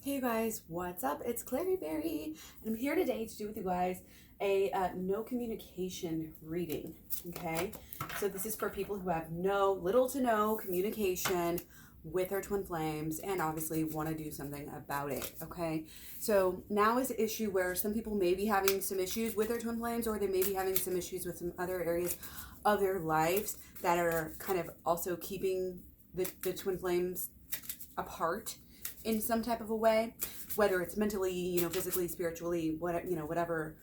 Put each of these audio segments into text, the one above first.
Hey you guys, what's up? It's Klairee Berry, and I'm here today to do with you guys a no communication reading, okay? So this is for people who have little to no communication with their twin flames and obviously want to do something about it, okay? So now is the issue where some people may be having some issues with their twin flames, or they may be having some issues with some other areas of their lives that are kind of also keeping the twin flames apart in some type of a way, whether it's mentally, physically, spiritually, whatever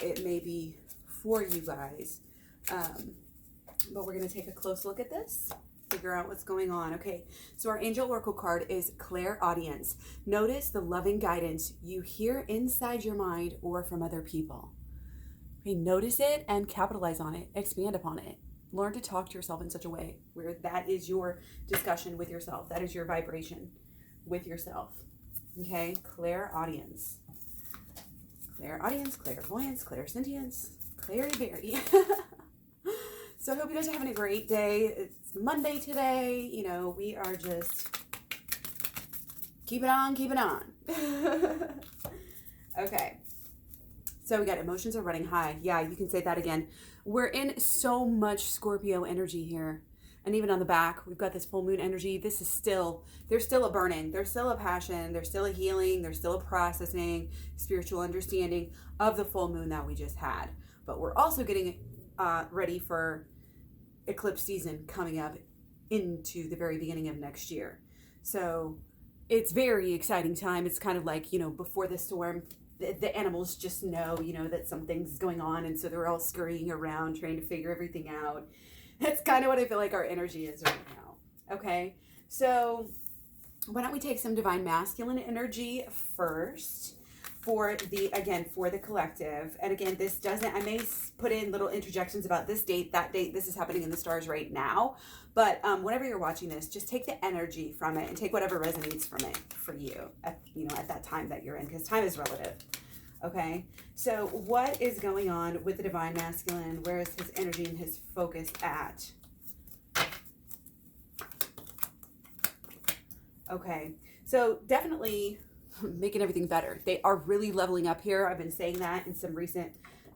it may be for you guys. But we're going to take a close look at this, figure out what's going on. Okay, so our angel oracle card is clairaudience. Notice the loving guidance you hear inside your mind or from other people. Okay, notice it and capitalize on it, expand upon it. Learn to talk to yourself in such a way where that is your discussion with yourself. That is your vibration with yourself. Okay, clairaudience. Clairaudience, clairvoyance, clairsentience, Klairee Berry. So I hope you guys are having a great day. It's Monday today. We are just keep it on. Okay. So we got emotions are running high. Yeah, you can say that again. We're in so much Scorpio energy here. And even on the back, we've got this full moon energy. There's still a burning. There's still a passion. There's still a healing. There's still a processing, spiritual understanding of the full moon that we just had. But we're also getting ready for eclipse season coming up into the very beginning of next year. So it's very exciting time. It's kind of like, before the storm, the animals just know, that something's going on. And so they're all scurrying around trying to figure everything out. That's kind of what I feel like our energy is right now. Okay, so why don't we take some divine masculine energy first for the collective. And again, I may put in little interjections about this date, that date, this is happening in the stars right now. But whenever you're watching this, just take the energy from it and take whatever resonates from it for you at that time that you're in, because time is relative. Okay, so what is going on with the divine masculine? Where is his energy and his focus at? Okay, so definitely making everything better. They are really leveling up here. I've been saying that in some recent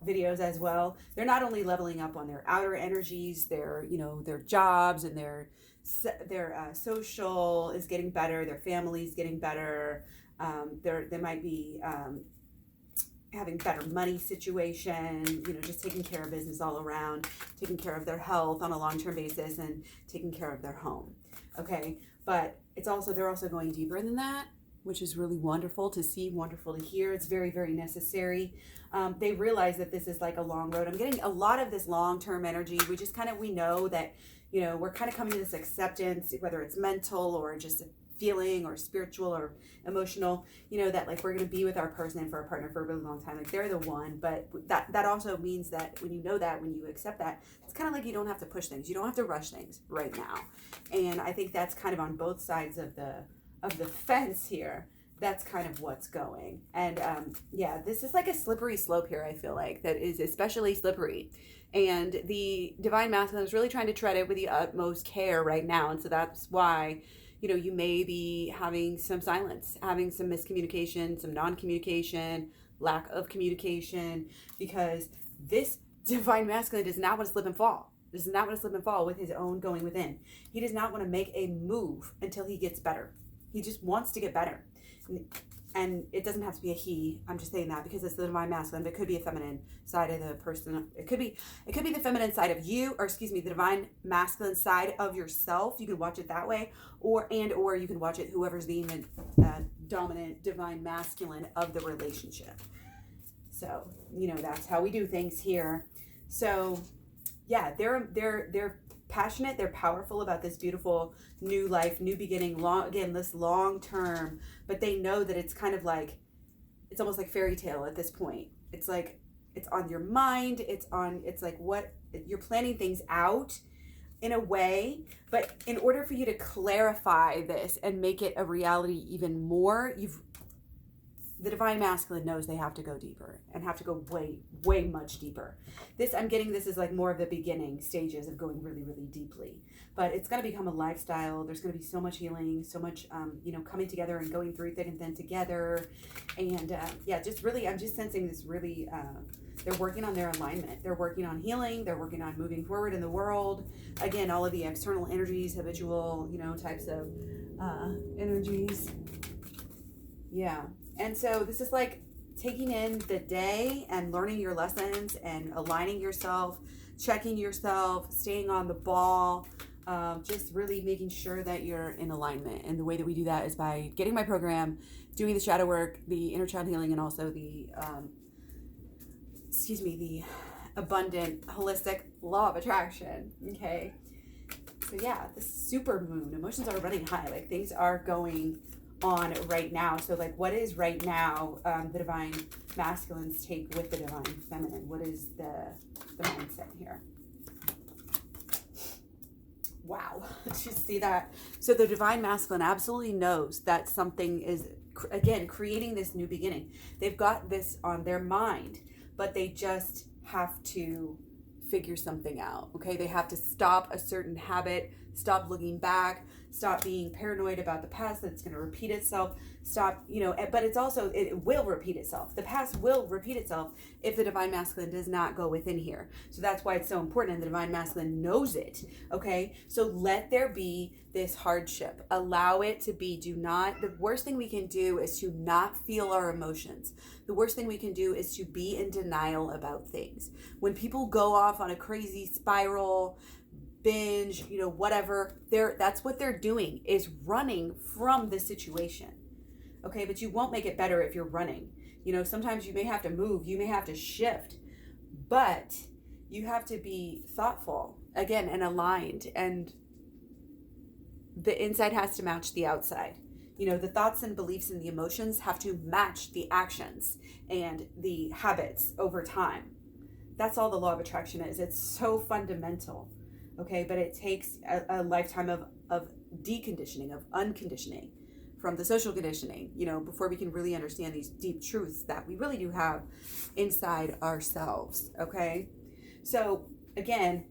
videos as well. They're not only leveling up on their outer energies, their jobs and their social is getting better, their family's getting better. They might be having better money situation, just taking care of business all around, taking care of their health on a long-term basis, and taking care of their home. Okay, but they're also going deeper than that, which is really wonderful to see, wonderful to hear. It's very, very necessary. They realize that this is like a long road. I'm getting a lot of this long-term energy. We know that, we're kind of coming to this acceptance, whether it's mental or just feeling or spiritual or emotional, that like we're going to be with our person and for our partner for a really long time. Like they're the one, but that also means that when you accept that, it's kind of like you don't have to push things. You don't have to rush things right now. And I think that's kind of on both sides of the fence here. That's kind of what's going. And this is like a slippery slope here. I feel like that is especially slippery. And the divine masculine is really trying to tread it with the utmost care right now. And so that's why you may be having some silence, having some miscommunication, some non-communication, lack of communication, because this divine masculine does not want to slip and fall. Does not want to slip and fall with his own going within. He does not want to make a move until he gets better. He just wants to get better. And it doesn't have to be a he. I'm just saying that because it's the divine masculine, but it could be a feminine side of the person. It could be the feminine side of you, or the divine masculine side of yourself. You can watch it that way, or you can watch it whoever's being the dominant divine masculine of the relationship. So, that's how we do things here. So, yeah, they're passionate, they're powerful about this beautiful new life, new beginning, this long term, but they know that it's kind of like, it's almost like fairy tale at this point. It's like, it's on your mind, it's like what, you're planning things out in a way, but in order for you to clarify this and make it a reality even more, the divine masculine knows they have to go deeper and have to go way much deeper. I'm getting this is like more of the beginning stages of going really, really deeply. But it's going to become a lifestyle. There's going to be so much healing, so much, coming together and going through thick and thin together. And just really, I'm just sensing this really, they're working on their alignment. They're working on healing. They're working on moving forward in the world. Again, all of the external energies, habitual, types of energies. Yeah. And so this is like taking in the day and learning your lessons and aligning yourself, checking yourself, staying on the ball, just really making sure that you're in alignment. And the way that we do that is by getting my program, doing the shadow work, the inner child healing, and also the abundant holistic law of attraction. Okay. So yeah, the super moon, emotions are running high. Like things are going on right now. So like what is right now the divine masculine's take with the divine feminine? What is the mindset here? Wow. Did you see that? So the divine masculine absolutely knows that something is, again, creating this new beginning. They've got this on their mind, but they just have to figure something out. Okay. They have to stop a certain habit, stop looking back, stop being paranoid about the past that it's going to repeat itself, stop, but it's also, it will repeat itself. The past will repeat itself if the divine masculine does not go within here. So that's why it's so important, and the divine masculine knows it. Okay. So let there be this hardship. Allow it to be. The worst thing we can do is to not feel our emotions. The worst thing we can do is to be in denial about things. When people go off on a crazy spiral, binge, whatever, that's what they're doing, is running from the situation. Okay, but you won't make it better if you're running. Sometimes you may have to move, you may have to shift, but you have to be thoughtful, again, and aligned, and the inside has to match the outside. The thoughts and beliefs and the emotions have to match the actions and the habits over time. That's all the law of attraction is. It's so fundamental. Okay, but it takes a lifetime of deconditioning, of unconditioning from the social conditioning, before we can really understand these deep truths that we really do have inside ourselves. Okay, so again,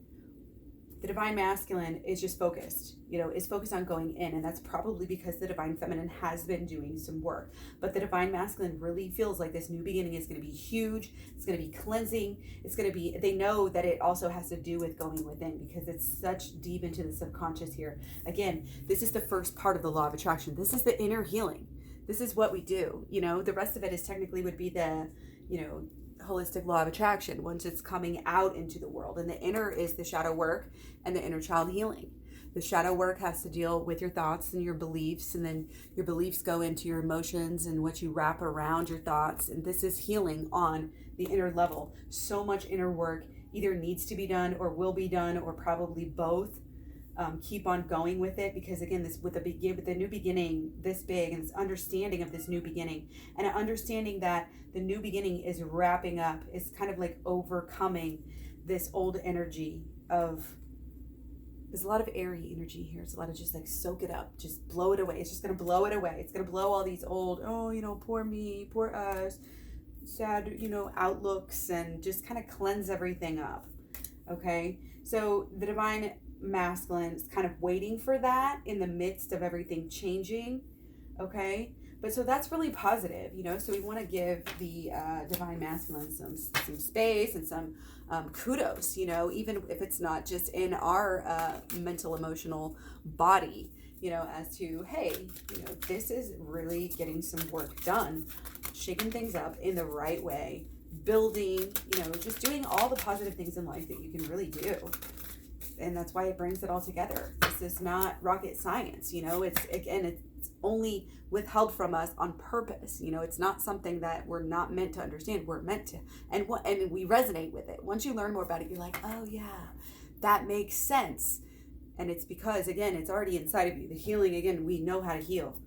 the divine masculine is just focused, is focused on going in. And that's probably because the divine feminine has been doing some work. But the divine masculine really feels like this new beginning is going to be huge. It's going to be cleansing. They know that it also has to do with going within, because it's such deep into the subconscious here. Again, this is the first part of the law of attraction. This is the inner healing. This is what we do. The rest of it is technically would be the, holistic law of attraction once it's coming out into the world. And the inner is the shadow work and the inner child healing. The shadow work has to deal with your thoughts and your beliefs, and then your beliefs go into your emotions and what you wrap around your thoughts. And this is healing on the inner level. So much inner work either needs to be done or will be done, or probably both. Keep on going with it, because again, this with the new beginning this big, and this understanding of this new beginning, and an understanding that the new beginning is wrapping up, is kind of like overcoming this old energy of, there's a lot of airy energy here. It's a lot of just like soak it up, just blow it away. It's just going to blow it away. It's going to blow all these old, poor me, poor us, sad, outlooks, and just kind of cleanse everything up. Okay. So the divine masculine is kind of waiting for that in the midst of everything changing. Okay. But so that's really positive, so we want to give the divine masculine some space and some kudos, even if it's not just in our mental, emotional body, as to, hey, this is really getting some work done, shaking things up in the right way, building, just doing all the positive things in life that you can really do. And that's why it brings it all together. This is not rocket science, it's only withheld from us on purpose. It's not something that we're not meant to understand. We're meant to, and we resonate with it. Once you learn more about it, you're like, oh yeah, that makes sense. And it's because, again, it's already inside of you. The healing, again, we know how to heal.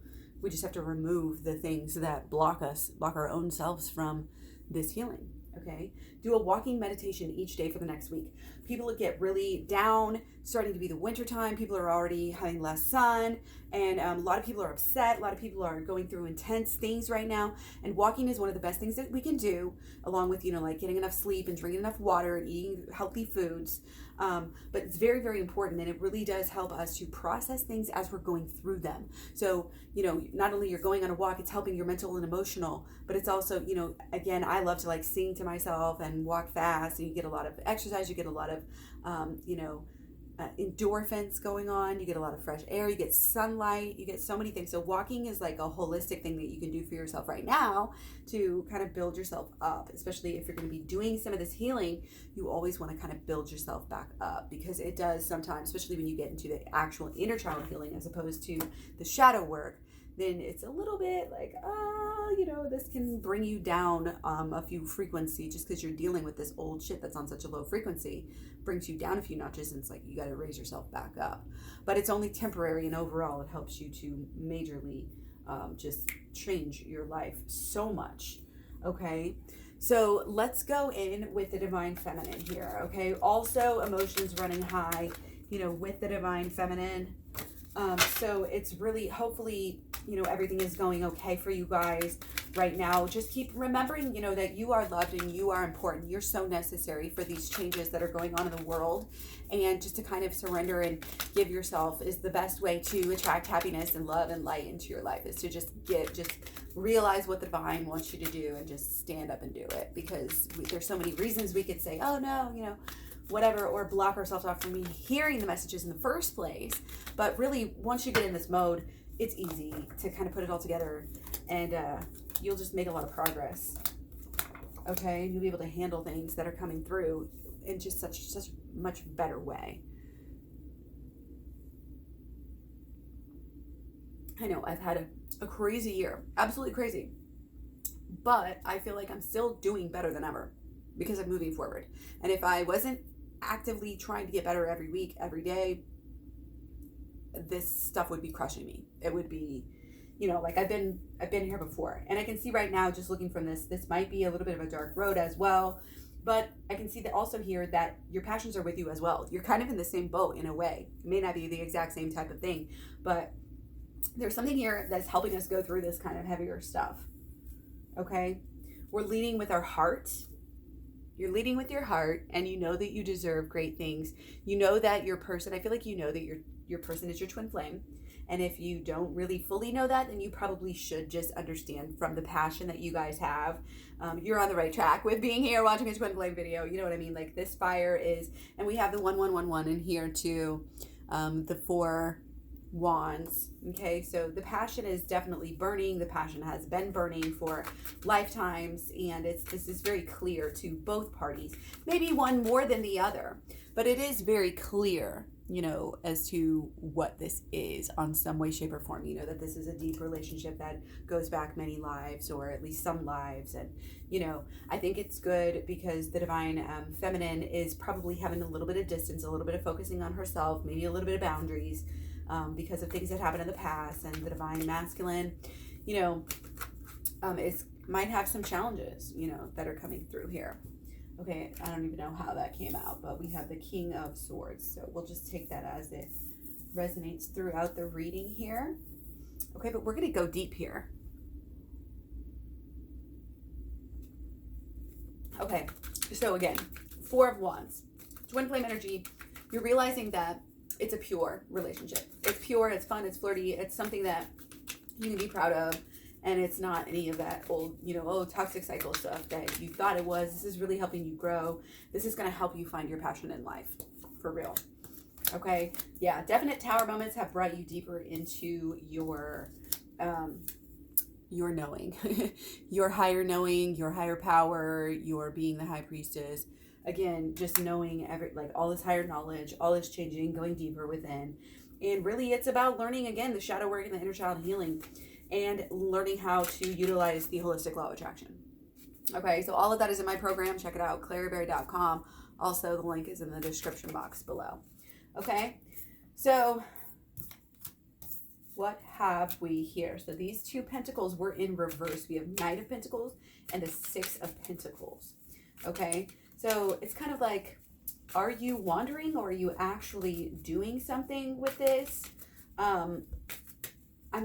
We just have to remove the things that block our own selves from this healing. Okay. Do a walking meditation each day for the next week. People get really down, starting to be the winter time. People are already having less sun, and a lot of people are upset. A lot of people are going through intense things right now, and walking is one of the best things that we can do, along with, like getting enough sleep and drinking enough water and eating healthy foods. But it's very, very important, and it really does help us to process things as we're going through them. So, not only you're going on a walk, it's helping your mental and emotional, but it's also, again, I love to like sing to myself and walk fast, and you get a lot of exercise, you get a lot of, endorphins going on, you get a lot of fresh air, you get sunlight, you get so many things. So walking is like a holistic thing that you can do for yourself right now to kind of build yourself up, especially if you're going to be doing some of this healing. You always want to kind of build yourself back up, because it does sometimes, especially when you get into the actual inner child healing as opposed to the shadow work, then it's a little bit like, this can bring you down a few frequency, just because you're dealing with this old shit that's on such a low frequency, brings you down a few notches, and it's like you got to raise yourself back up. But it's only temporary, and overall it helps you to majorly just change your life so much. Okay, so let's go in with the divine feminine here. Okay, also emotions running high, with the divine feminine. So it's really, hopefully, everything is going okay for you guys right now. Just keep remembering, that you are loved and you are important. You're so necessary for these changes that are going on in the world. And just to kind of surrender and give yourself is the best way to attract happiness and love and light into your life, is to just realize what the divine wants you to do and just stand up and do it. Because there's so many reasons we could say, oh no, whatever, or block ourselves off from hearing the messages in the first place. But really, once you get in this mode, it's easy to kind of put it all together, and you'll just make a lot of progress. Okay, and you'll be able to handle things that are coming through in just such much better way. I know I've had a crazy year, absolutely crazy, but I feel like I'm still doing better than ever because I'm moving forward. And if I wasn't actively trying to get better every week, every day, this stuff would be crushing me. It would be, like I've been here before, and I can see right now, just looking from this might be a little bit of a dark road as well, but I can see that also here that your passions are with you as well. You're kind of in the same boat in a way. It may not be the exact same type of thing, but there's something here that's helping us go through this kind of heavier stuff. Okay, we're leading with our heart. You're leading with your heart, and you know that you deserve great things. You know that your person, I feel like you know that your person is your twin flame. And if you don't really fully know that, then you probably should just understand from the passion that you guys have. You're on the right track with being here watching a twin flame video. You know what I mean? Like this fire is, and we have the 1111 in here too, the 4 wands. Okay, so the passion is definitely burning. The passion has been burning for lifetimes, and this is very clear to both parties. Maybe one more than the other, but it is very clear, as to what this is on some way, shape, or form. That this is a deep relationship that goes back many lives, or at least some lives. And I think it's good because the divine feminine is probably having a little bit of distance, a little bit of focusing on herself, maybe a little bit of boundaries, because of things that happened in the past. And the divine masculine, might have some challenges, that are coming through here. Okay, I don't even know how that came out, but we have the King of Swords. So we'll just take that as it resonates throughout the reading here. Okay, but we're going to go deep here. Okay, so again, 4 of Wands. Twin flame energy. You're realizing that it's a pure relationship. It's pure, it's fun, it's flirty, it's something that you can be proud of. And it's not any of that old, toxic cycle stuff that you thought it was. This is really helping you grow. This is going to help you find your passion in life, for real. Okay, yeah, definite tower moments have brought you deeper into your knowing, your higher knowing, your higher power, your being the high priestess. Again, just knowing all this higher knowledge, all this changing, going deeper within. And really, it's about learning, again, the shadow work and the inner child healing, and learning how to utilize the holistic law of attraction. Okay, so all of that is in my program. Check it out, klaireeberry.com. Also, the link is in the description box below. Okay, so what have we here? So these 2 pentacles were in reverse. We have Knight of Pentacles and the 6 of Pentacles. Okay, so it's kind of like Are you wandering, or are you actually doing something with this? I'm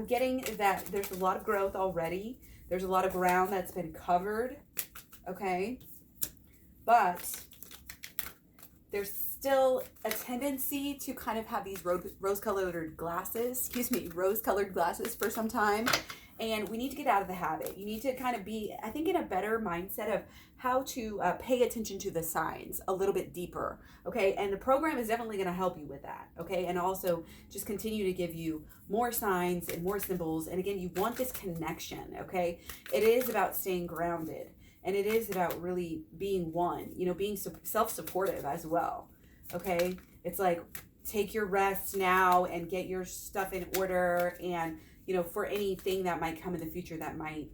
getting that there's a lot of growth already. There's a lot of ground that's been covered, okay? But there's still a tendency to kind of have these rose-colored glasses for some time. And we need to get out of the habit. You need to kind of be, I think, in a better mindset of how to pay attention to the signs a little bit deeper, okay? And the program is definitely going to help you with that, okay? And also just continue to give you more signs and more symbols. And again, you want this connection, okay? It is about staying grounded, and it is about really being one, you know, being self-supportive as well, okay? It's like, take your rest now and get your stuff in order, and you know, for anything that might come in the future that might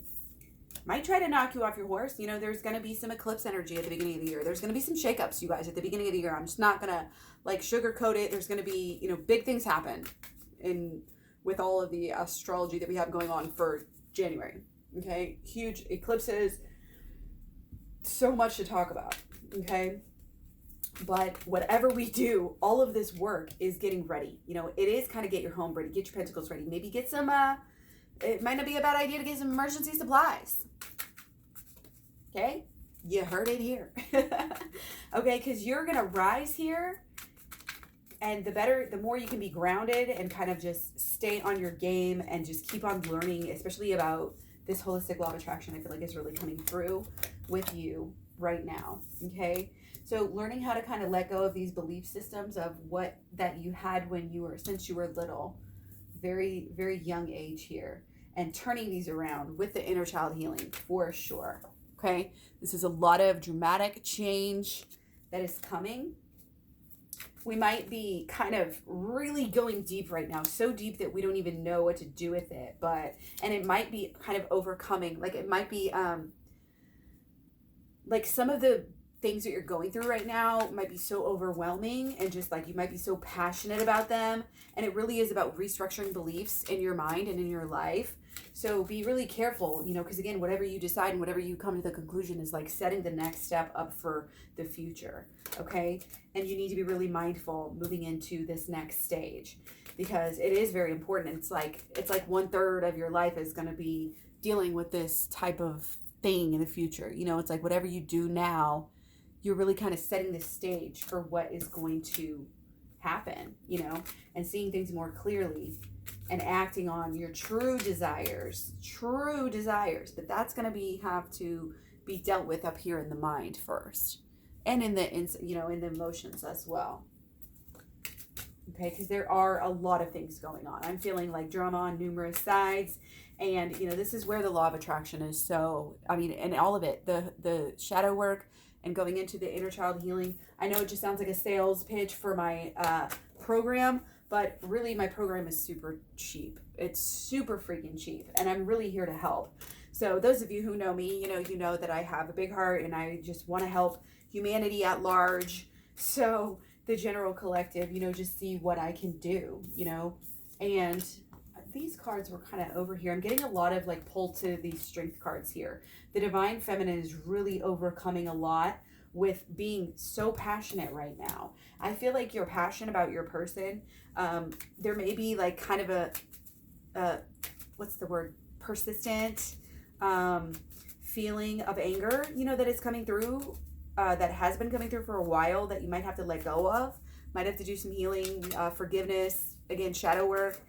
try to knock you off your horse. You know, there's going to be some eclipse energy at the beginning of the year. There's going to be some shakeups, you guys, at the beginning of the year. I'm just not going to like sugarcoat it. There's going to be, you know, big things happen with all of the astrology that we have going on for January. Okay, huge eclipses. So much to talk about. Okay. But whatever we do, all of this work is getting ready. You know, it is kind of get your home ready, get your pentacles ready. Maybe get some, it might not be a bad idea to get some emergency supplies. Okay? You heard it here. Okay, because you're going to rise here. And the more you can be grounded and kind of just stay on your game and just keep on learning, especially about this holistic law of attraction, I feel like is really coming through with you right now. Okay? So learning how to kind of let go of these belief systems of what that you had since you were little, very, very young age here, and turning these around with the inner child healing for sure. Okay. This is a lot of dramatic change that is coming. We might be kind of really going deep right now, so deep that we don't even know what to do with it. And it might be kind of overcoming, like it might be, like some of the things that you're going through right now might be so overwhelming, and just like you might be so passionate about them, and it really is about restructuring beliefs in your mind and in your life. So be really careful, you know, because again, whatever you decide and whatever you come to the conclusion is like setting the next step up for the future, okay? And you need to be really mindful moving into this next stage, because it is very important. It's like 1/3 of your life is going to be dealing with this type of thing in the future. You know, it's like whatever you do now, you're really kind of setting the stage for what is going to happen, you know, and seeing things more clearly and acting on your true desires, but that's going to have to be dealt with up here in the mind first, and in the emotions as well. Okay, because there are a lot of things going on. I'm feeling like drama on numerous sides, and you know, this is where the law of attraction is. So I mean, and all of it, the shadow work and going into the inner child healing. I know it just sounds like a sales pitch for my program, but really my program is super cheap. It's super freaking cheap, and I'm really here to help. So those of you who know me, you know that I have a big heart, and I just want to help humanity at large. So the general collective, just see what I can do, and these cards were kind of over here. I'm getting a lot of like pull to these strength cards here. The divine feminine is really overcoming a lot with being so passionate right now. I feel like you're passionate about your person. There may be like kind of a what's the word? Persistent feeling of anger, that is coming through, that has been coming through for a while, that you might have to let go of. Might have to do some healing, forgiveness, again, shadow work.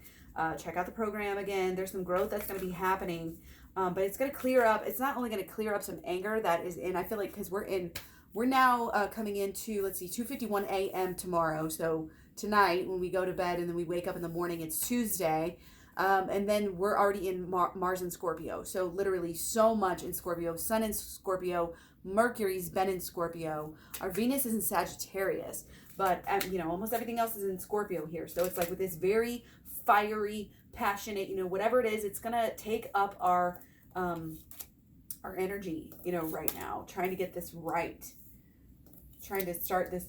Check out the program again. There's some growth that's going to be happening, but it's going to clear up. It's not only going to clear up some anger that is in, I feel like, because we're now coming into, 2:51 a.m. tomorrow. So tonight when we go to bed and then we wake up in the morning, it's Tuesday. And then we're already in Mars in Scorpio. So literally so much in Scorpio. Sun in Scorpio. Mercury's been in Scorpio. Our Venus is in Sagittarius. But, almost everything else is in Scorpio here. So it's like with this very fiery, passionate, whatever it is, it's going to take up our energy, right now. Trying to get this right. Trying to start this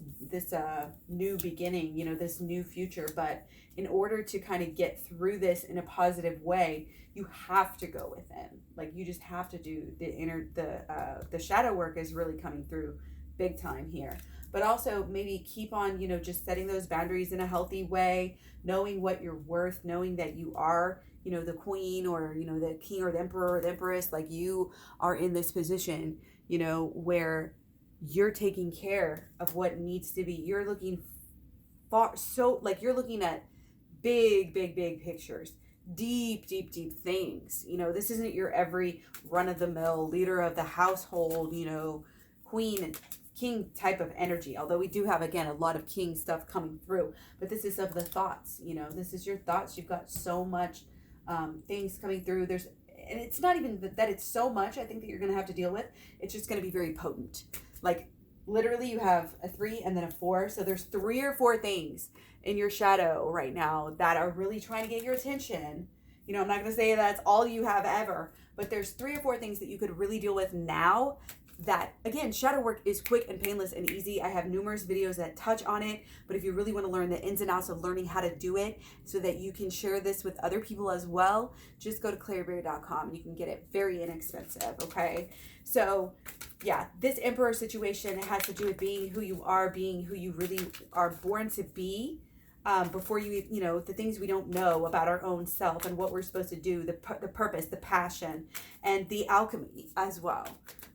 new beginning, this new future. But in order to kind of get through this in a positive way, you have to go within. Like, you just have to do the shadow work is really coming through big time here. but also maybe keep on, just setting those boundaries in a healthy way, knowing what you're worth, knowing that you are, the queen, or, the king, or the emperor, or the empress. Like, you are in this position, where you're taking care of what needs to be. You're looking far, so like you're looking at big, big, big pictures, deep, deep, deep things. This isn't your every run-of-the-mill leader of the household, queen and king type of energy. Although we do have, again, a lot of king stuff coming through, but this is of the thoughts. This is your thoughts. You've got so much things coming through. And it's not even that it's so much, I think, that you're going to have to deal with. It's just going to be very potent. Like, literally, you have a 3 and then a 4. So there's 3 or 4 things in your shadow right now that are really trying to get your attention. I'm not going to say that's all you have ever, but there's 3 or 4 things that you could really deal with now. That, again, shadow work is quick and painless and easy. I have numerous videos that touch on it, but if you really want to learn the ins and outs of learning how to do it so that you can share this with other people as well, just go to klaireeberry.com and you can get it very inexpensive, okay? So, yeah, this emperor situation has to do with being who you are, being who you really are born to be. Before the things we don't know about our own self and what we're supposed to do, the purpose, the passion, and the alchemy as well.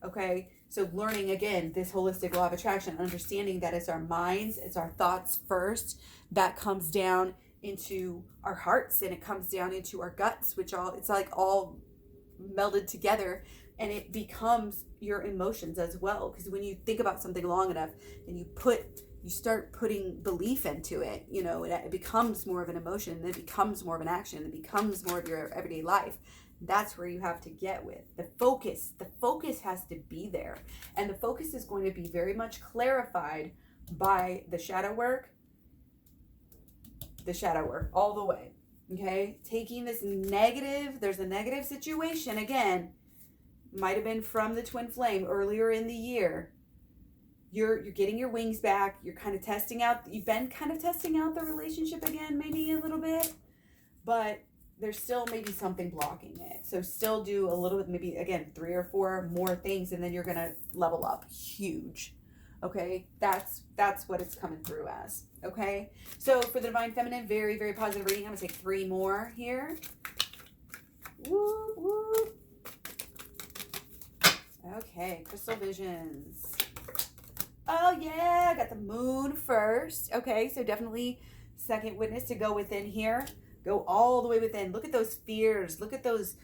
Okay, so learning, again, this holistic law of attraction, understanding that it's our minds, it's our thoughts first, that comes down into our hearts, and it comes down into our guts, it's like all melded together, and it becomes your emotions as well. Because when you think about something long enough and you start putting belief into it, it becomes more of an emotion, and it becomes more of an action, it becomes more of your everyday life. That's where you have to get with the focus. The focus has to be there. And the focus is going to be very much clarified by the shadow work all the way. Okay? Taking this there's a negative situation, again, might have been from the twin flame earlier in the year. You're getting your wings back. You've been kind of testing out the relationship again, maybe a little bit, but there's still maybe something blocking it. So still do a little bit, maybe, again, 3 or 4 more things, and then you're going to level up huge. Okay? That's what it's coming through as. Okay? So for the Divine Feminine, very, very positive reading. I'm going to take 3 more here. Woo, woo. Okay, Crystal Visions. Oh, yeah, I got the moon first. Okay, so definitely second witness to go within here. Go all the way within. Look at those fears. Look at those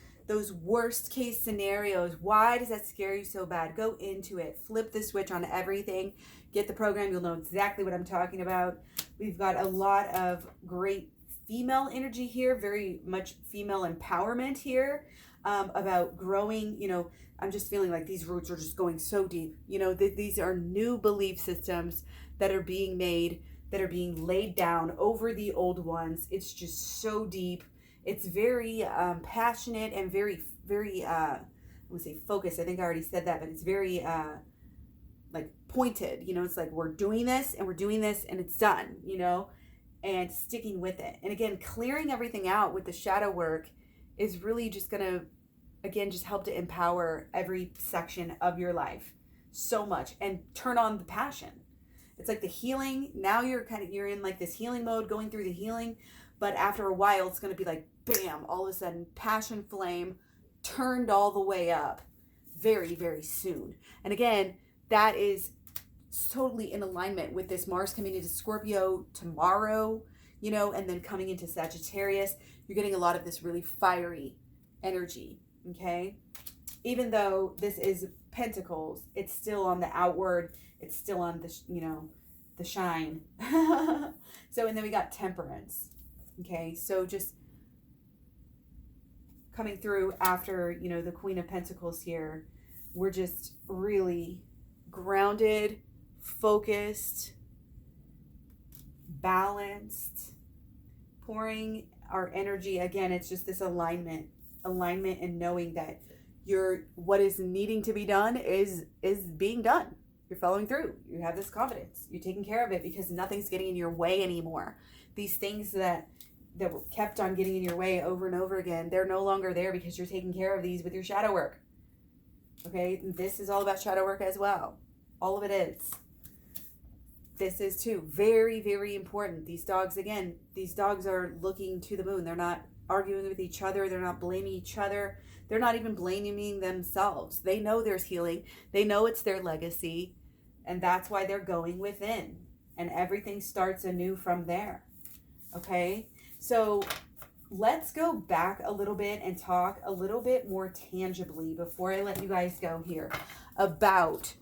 worst case scenarios. Why does that scare you so bad? Go into it. Flip the switch on everything. Get the program. You'll know exactly what I'm talking about. We've got a lot of great female energy here. Very much female empowerment here. About growing, I'm just feeling like these roots are just going so deep. These are new belief systems that are being made, that are being laid down over the old ones. It's just so deep. It's very passionate and very, very, I would say focused. I think I already said that, but it's very like pointed. It's like we're doing this and we're doing this and it's done, and sticking with it. And again, clearing everything out with the shadow work is really just going to, again, just help to empower every section of your life so much and turn on the passion. It's like the healing. Now you're in like this healing mode, going through the healing, but after a while it's going to be like, bam, all of a sudden passion flame turned all the way up very, very soon. And again, that is totally in alignment with this Mars coming into Scorpio tomorrow, and then coming into Sagittarius. You're getting a lot of this really fiery energy, okay? Even though this is Pentacles, it's still on the outward, it's still on the, the shine. So, and then we got Temperance, okay? So just coming through after, the Queen of Pentacles here, we're just really grounded, focused, balanced, pouring our energy. Again, it's just this alignment and knowing that what is needing to be done is being done. You're following through. You have this confidence. You're taking care of it because nothing's getting in your way anymore. These things that were kept on getting in your way over and over again, they're no longer there because you're taking care of these with your shadow work. Okay? This is all about shadow work as well. All of it is. This is too very, very important. These dogs, again, these dogs are looking to the moon. They're not arguing with each other. They're not blaming each other. They're not even blaming themselves. They know there's healing. They know it's their legacy. And that's why they're going within. And everything starts anew from there. Okay? So let's go back a little bit and talk a little bit more tangibly before I let you guys go here about,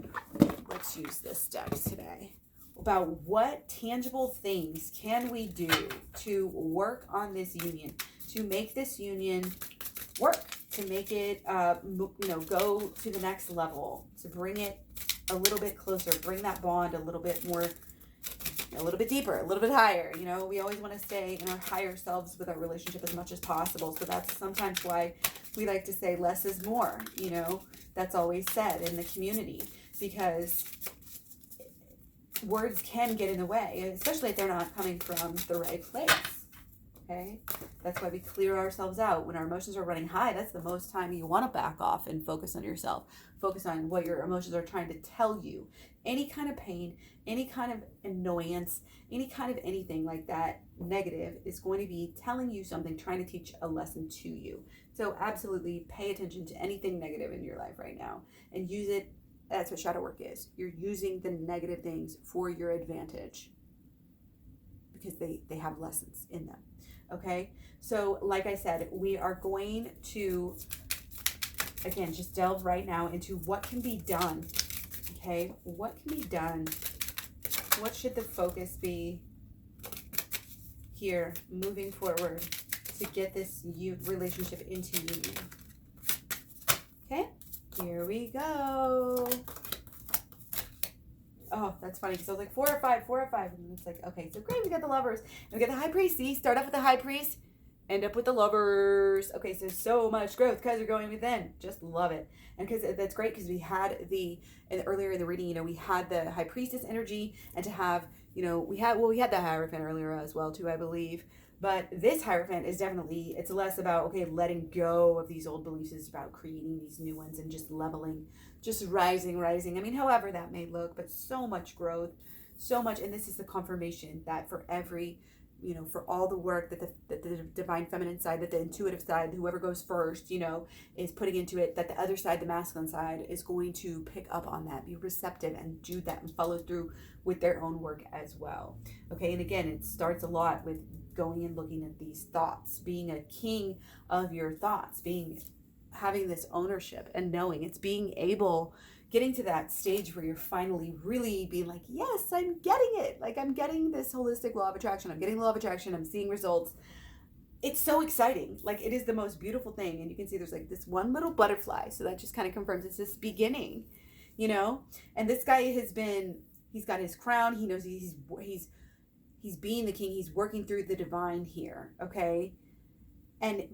let's use this deck today, about what tangible things can we do to work on this union, to make this union work, to make it, go to the next level, to bring it a little bit closer, bring that bond a little bit more, a little bit deeper, a little bit higher. We always want to stay in our higher selves with our relationship as much as possible. So that's sometimes why we like to say less is more. That's always said in the community, because words can get in the way, especially if they're not coming from the right place. Okay? That's why we clear ourselves out. When our emotions are running high, that's the most time you want to back off and focus on yourself. Focus on what your emotions are trying to tell you. Any kind of pain, any kind of annoyance, any kind of anything like that negative is going to be telling you something, trying to teach a lesson to you. So absolutely pay attention to anything negative in your life right now and use it. That's what shadow work is. You're using the negative things for your advantage because they have lessons in them. Okay, so like I said, we are going to, again, just delve right now into what can be done. Okay, what can be done? What should the focus be here moving forward to get this relationship into union? Okay, here we go. Oh, that's funny because I was like 4 or 5, 4 or 5. And it's like, okay, so great. We got the lovers. And we got the high priest. See, start off with the high priest, end up with the lovers. Okay, so much growth because you're going within. Just love it. And because that's great because we had earlier in the reading, we had the high priestess energy, and to have, we had the Hierophant earlier as well too, I believe. But this Hierophant is definitely, it's less about, okay, letting go of these old beliefs. It's about creating these new ones and just leveling, just rising. I mean, however that may look, but so much growth, so much. And this is the confirmation that for every, for all the work that the divine feminine side, that the intuitive side, whoever goes first, is putting into it, that the other side, the masculine side, is going to pick up on that, be receptive and do that and follow through with their own work as well. Okay. And again, it starts a lot with going and looking at these thoughts, being a king of your thoughts, having this ownership and knowing it's being able, getting to that stage where you're finally really being like, yes, I'm getting it. Like I'm getting this holistic law of attraction. I'm getting the law of attraction. I'm seeing results. It's so exciting. Like it is the most beautiful thing. And you can see there's like this one little butterfly. So that just kind of confirms it's this beginning, and this guy he's got his crown. He knows he's being the king. He's working through the divine here. Okay.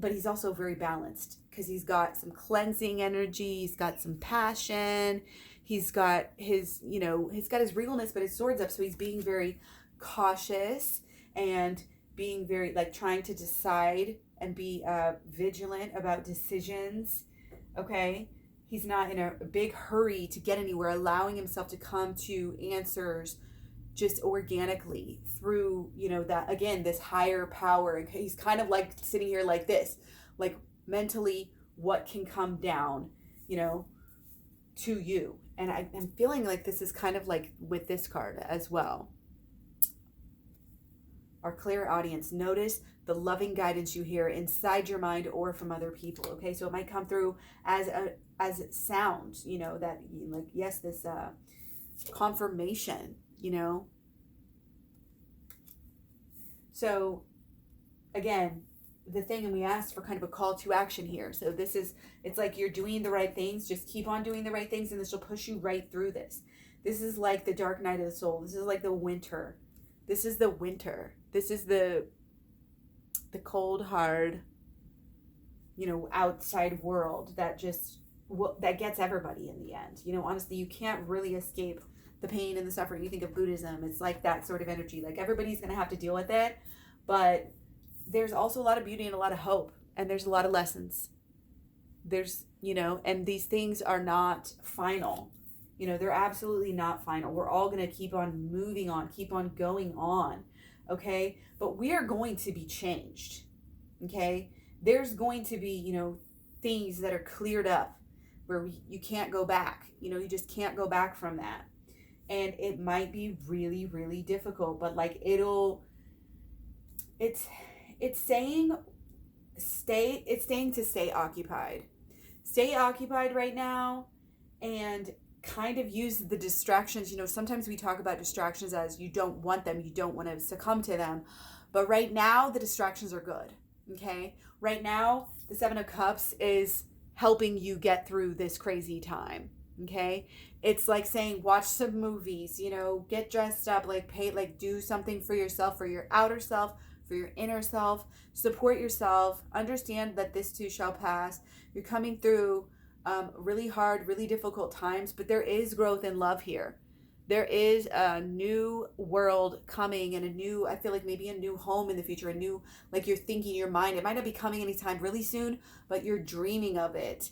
But he's also very balanced because he's got some cleansing energy. He's got some passion. He's got he's got his regalness, but his sword's up. So he's being very cautious and being very trying to decide and be vigilant about decisions. Okay. He's not in a big hurry to get anywhere, allowing himself to come to answers just organically through, that, again, this higher power. He's kind of like sitting here like this, like mentally what can come down, to you. And I'm feeling like this is kind of like with this card as well. Our clear audience, notice the loving guidance you hear inside your mind or from other people. Okay, so it might come through as sound, that yes, this confirmation, So again, the thing, and we asked for kind of a call to action here. So it's like you're doing the right things. Just keep on doing the right things, and this will push you right through this. This is like the dark night of the soul. This is like the winter. This is the winter. This is the cold, hard, outside world that that gets everybody in the end. Honestly, you can't really escape the pain and the suffering. You think of Buddhism, it's like that sort of energy. Like everybody's going to have to deal with it, but there's also a lot of beauty and a lot of hope, and there's a lot of lessons. There's, and these things are not final. They're absolutely not final. We're all going to keep on moving on, keep on going on. Okay. But we are going to be changed. Okay. There's going to be, things that are cleared up where you can't go back. You just can't go back from that. And it might be really, really difficult, but like it's saying to stay occupied. Stay occupied right now and kind of use the distractions. Sometimes we talk about distractions as you don't want them, you don't want to succumb to them. But right now, the distractions are good. Okay? Right now, the Seven of Cups is helping you get through this crazy time. Okay? It's like saying, watch some movies, get dressed up, do something for yourself, for your outer self, for your inner self. Support yourself. Understand that this too shall pass. You're coming through really hard, really difficult times, but there is growth and love here. There is a new world coming and I feel like maybe a new home in the future, you're thinking your mind. It might not be coming anytime really soon, but you're dreaming of it.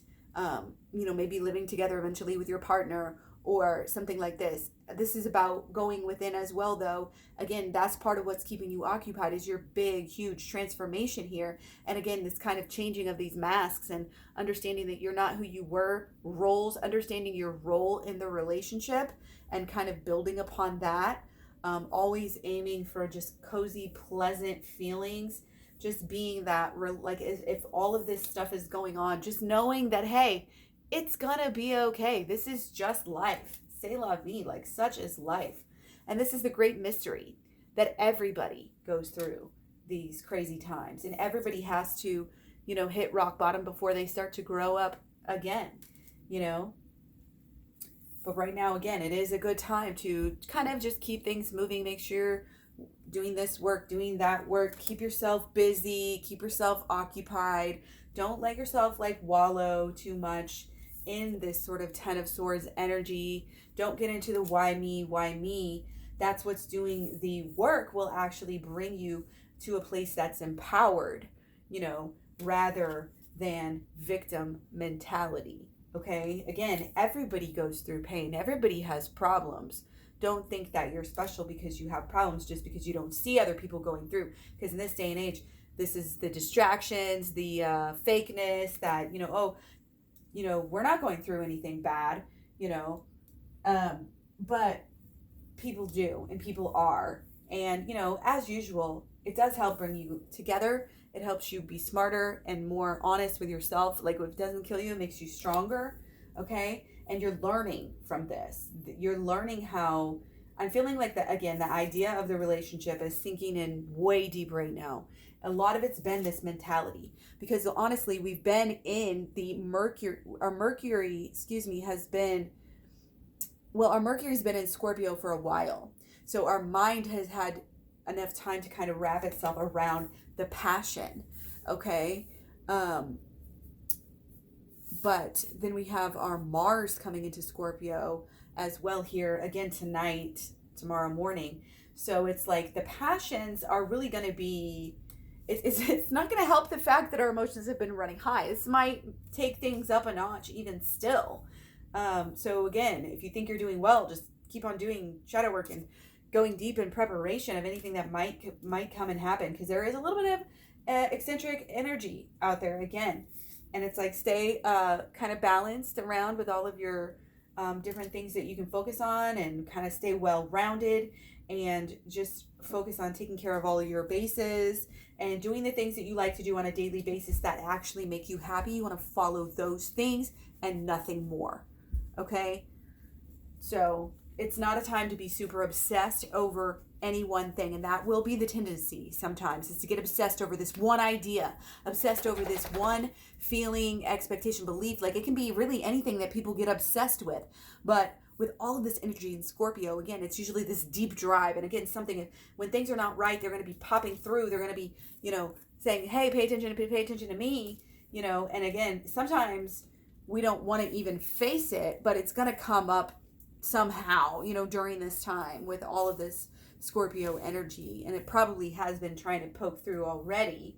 Maybe living together eventually with your partner or something like this. This is about going within as well, though. Again, that's part of what's keeping you occupied is your big, huge transformation here. And again, this kind of changing of these masks and understanding that you're not who you were, roles, understanding your role in the relationship and kind of building upon that. Always aiming for just cozy, pleasant feelings. Just being that, if all of this stuff is going on, just knowing that, hey, it's gonna be okay. This is just life. C'est la vie, such is life. And this is the great mystery that everybody goes through these crazy times. And everybody has to, hit rock bottom before they start to grow up again, But right now, again, it is a good time to kind of just keep things moving, make sure doing this work, doing that work, keep yourself busy, keep yourself occupied. Don't let yourself wallow too much in this sort of Ten of Swords energy. Don't get into the why me. That's what's doing the work will actually bring you to a place that's empowered, rather than victim mentality. Okay. Again, everybody goes through pain. Everybody has problems. Don't think that you're special because you have problems just because you don't see other people going through. Because in this day and age, this is the distractions, the fakeness that, we're not going through anything bad, but people do and people are. And, as usual, it does help bring you together. It helps you be smarter and more honest with yourself. If it doesn't kill you, it makes you stronger. Okay. And you're learning from this. You're learning how I'm feeling like the idea of the relationship is sinking in way deep right now. A lot of it's been this mentality because honestly, we've been in the Mercury's been in Scorpio for a while. So our mind has had enough time to kind of wrap itself around the passion. Okay. But then we have our Mars coming into Scorpio as well here again tonight, tomorrow morning. So it's the passions are really going to be, it's not going to help the fact that our emotions have been running high. This might take things up a notch even still. So again, if you think you're doing well, just keep on doing shadow work and going deep in preparation of anything that might come and happen. Because there is a little bit of eccentric energy out there again. And it's stay kind of balanced around with all of your different things that you can focus on and kind of stay well-rounded and just focus on taking care of all of your bases and doing the things that you like to do on a daily basis that actually make you happy. You want to follow those things and nothing more. Okay? So it's not a time to be super obsessed over any one thing, and that will be the tendency sometimes, is to get obsessed over this one idea, obsessed over this one feeling, expectation, belief. It can be really anything that people get obsessed with. But with all of this energy in Scorpio, again, it's usually this deep drive. And again, something, when things are not right, they're going to be popping through. They're going to be, saying, hey, pay attention to me, and again, sometimes we don't want to even face it, but it's going to come up somehow, during this time with all of this Scorpio energy, and it probably has been trying to poke through already.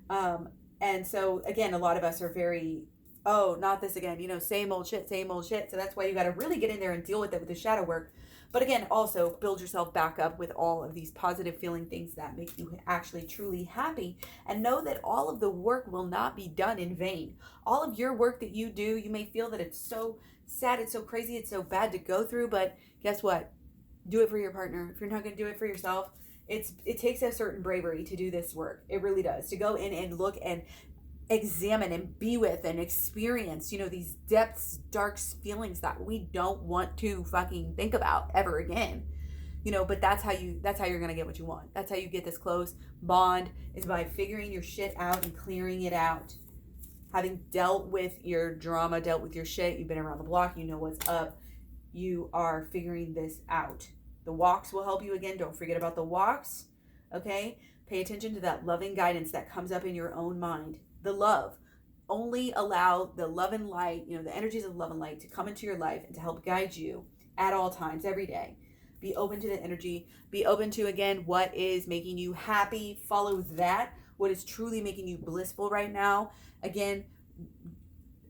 And so again, a lot of us are very oh, not this again, same old shit, same old shit. So that's why you got to really get in there and deal with it with the shadow work. But again, also build yourself back up with all of these positive feeling things that make you actually truly happy, and know that all of the work will not be done in vain. All of your work that you do, you may feel that it's so sad, it's so crazy, it's so bad to go through, but guess what? Do it for your partner. If you're not going to do it for yourself, it takes a certain bravery to do this work. It really does. To go in and look and examine and be with and experience, these depths, dark feelings that we don't want to fucking think about ever again. But that's how you're going to get what you want. That's how you get this close bond, is by figuring your shit out and clearing it out. Having dealt with your drama, dealt with your shit, you've been around the block, you know what's up. You are figuring this out. The walks will help you again. Don't forget about the walks. Okay? Pay attention to that loving guidance that comes up in your own mind. The love. Only allow the love and light, the energies of love and light to come into your life and to help guide you at all times, every day. Be open to the energy. Be open to, again, what is making you happy. Follow that. What is truly making you blissful right now. Again,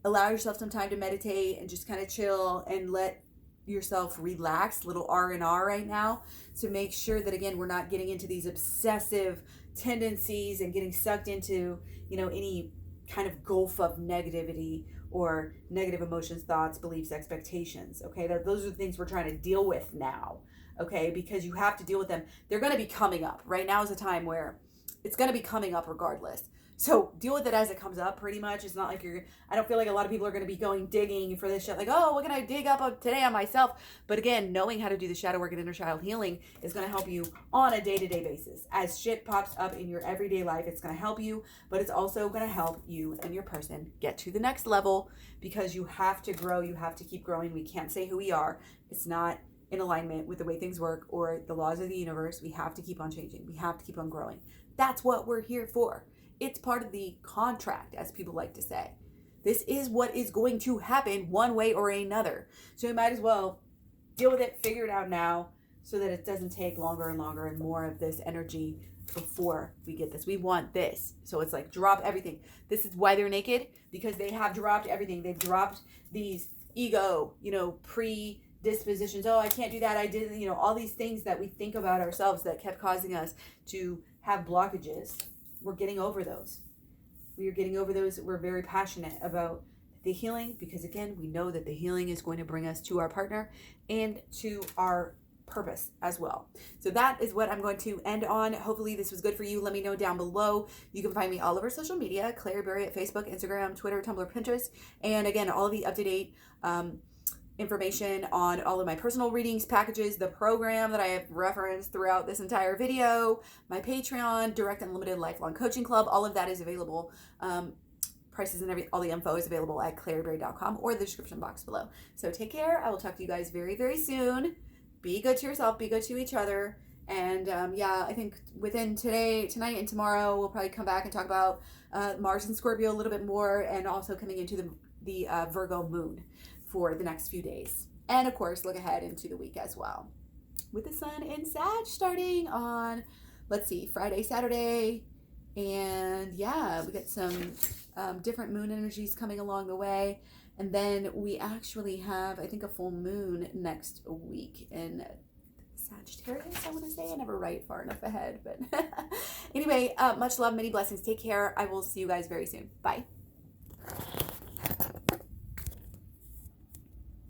allow yourself some time to meditate and just kind of chill and let yourself relax. Little R&R right now, to make sure that, again, we're not getting into these obsessive tendencies and getting sucked into, any kind of gulf of negativity or negative emotions, thoughts, beliefs, expectations. Okay, those are the things we're trying to deal with now. Okay, because you have to deal with them. They're going to be coming up. Right now is a time where it's going to be coming up regardless. So deal with it as it comes up, pretty much. It's not like I don't feel like a lot of people are going to be going digging for this shit. Like, oh, what can I dig up today on myself? But again, knowing how to do the shadow work and inner child healing is going to help you on a day-to-day basis. As shit pops up in your everyday life, it's going to help you, but it's also going to help you and your person get to the next level, because you have to grow. You have to keep growing. We can't say who we are. It's not in alignment with the way things work or the laws of the universe. We have to keep on changing. We have to keep on growing. That's what we're here for. It's part of the contract, as people like to say. This is what is going to happen one way or another. So you might as well deal with it, figure it out now, so that it doesn't take longer and longer and more of this energy before we get this. We want this. So it's like, drop everything. This is why they're naked, because they have dropped everything. They've dropped these ego, predispositions. Oh, I can't do that. I didn't, all these things that we think about ourselves that kept causing us to have blockages. We're getting over those. We are getting over those. We're very passionate about the healing, because again, we know that the healing is going to bring us to our partner and to our purpose as well. So that is what I'm going to end on. Hopefully this was good for you. Let me know down below. You can find me all over social media, Klairee Berry at Facebook, Instagram, Twitter, Tumblr, Pinterest. And again, all of the up-to-date information on all of my personal readings packages, the program that I have referenced throughout this entire video, my Patreon, direct and limited lifelong coaching club, all of that is available. Prices and all the info is available at klaireeberry.com or the description box below. So take care. I will talk to you guys very, very soon. Be good to yourself, be good to each other. And I think within tonight and tomorrow, we'll probably come back and talk about Mars and Scorpio a little bit more, and also coming into the Virgo moon for the next few days. And of course, look ahead into the week as well, with the sun in Sag starting on, Friday, Saturday. And we got some different moon energies coming along the way. And then we actually have, I think, a full moon next week in Sagittarius, I want to say. I never write far enough ahead. But anyway, much love, many blessings. Take care. I will see you guys very soon. Bye.